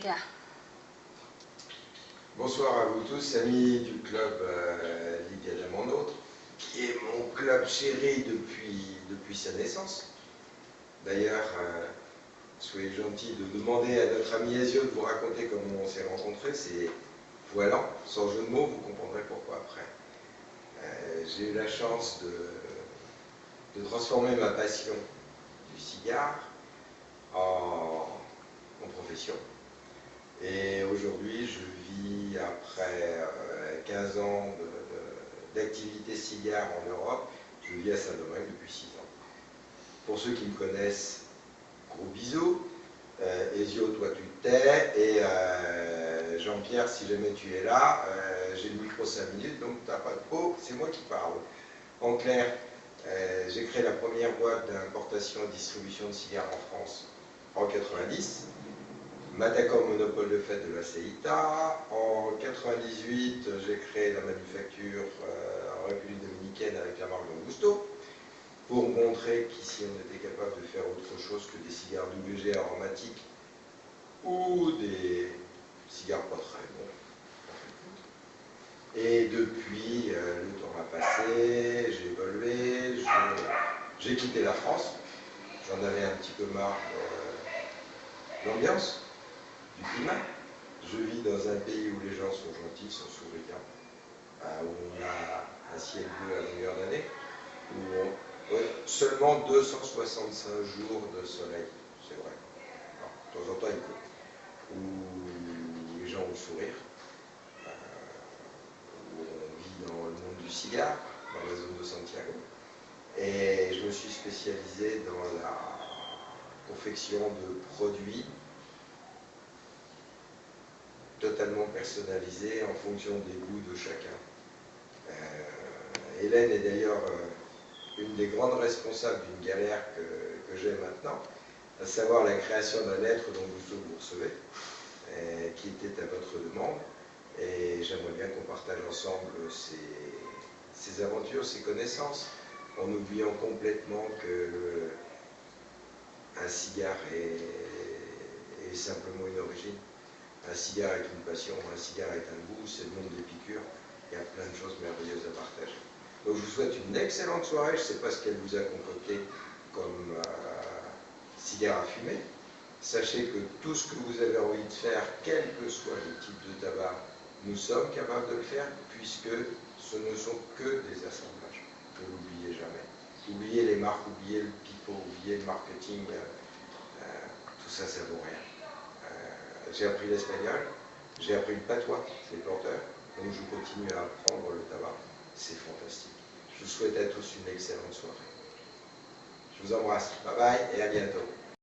Liga. Bonsoir à vous tous, amis du club Liga Diamant Nôtre, qui est mon club chéri depuis sa naissance. D'ailleurs, soyez gentils de demander à notre ami Ezio de vous raconter comment on s'est rencontrés. C'est voilant, sans jeu de mots, vous comprendrez pourquoi après. J'ai eu la chance de transformer ma passion du cigare en profession. Et aujourd'hui, je vis, après 15 ans d'activité cigare en Europe, je vis à Saint-Domingue depuis 6 ans. Pour ceux qui me connaissent, gros bisous. Ezio, toi tu te tais. Et Jean-Pierre, si jamais tu es là, j'ai le micro 5 minutes, donc tu n'as pas de peau, c'est moi qui parle. En clair, j'ai créé la première boîte d'importation et distribution de cigares en France en 90. M'attaquant au monopole de fait de la CEITA. En 98, j'ai créé la manufacture en République dominicaine avec la marque Don Gusto, pour montrer qu'ici on était capable de faire autre chose que des cigares WG aromatiques ou des cigares pas très bons. Et depuis, le temps a passé, j'ai évolué, j'ai quitté la France. J'en avais un petit peu marre de l'ambiance, du climat. Je vis dans un pays où les gens sont gentils, sont souriants, où on a un ciel bleu à longueur d'année, où seulement 265 jours de soleil, c'est vrai. Alors, de temps en temps, il pleut. Où les gens ont le sourire, où on vit dans le monde du cigare, dans la zone de Santiago. Et je me suis spécialisé dans la confection de produits totalement personnalisé en fonction des goûts de chacun. Hélène est d'ailleurs une des grandes responsables d'une galère que j'ai maintenant, à savoir la création d'un lettre dont vous recevez, qui était à votre demande. Et j'aimerais bien qu'on partage ensemble ces aventures, ces connaissances, en oubliant complètement que un cigare est simplement une origine. Un cigare est une passion, un cigare est un goût, c'est le monde des piqûres. Il y a plein de choses merveilleuses à partager. Donc je vous souhaite une excellente soirée. Je ne sais pas ce qu'elle vous a concocté comme cigare à fumer. Sachez que tout ce que vous avez envie de faire, quel que soit le type de tabac, nous sommes capables de le faire, puisque ce ne sont que des assemblages. Ne l'oubliez jamais. Oubliez les marques, oubliez le pipeau, oubliez le marketing. Tout ça, ça ne vaut rien. J'ai appris l'espagnol, j'ai appris le patois, les planteurs, donc je continue à apprendre le tabac. C'est fantastique. Je vous souhaite à tous une excellente soirée. Je vous embrasse. Bye bye et à bientôt.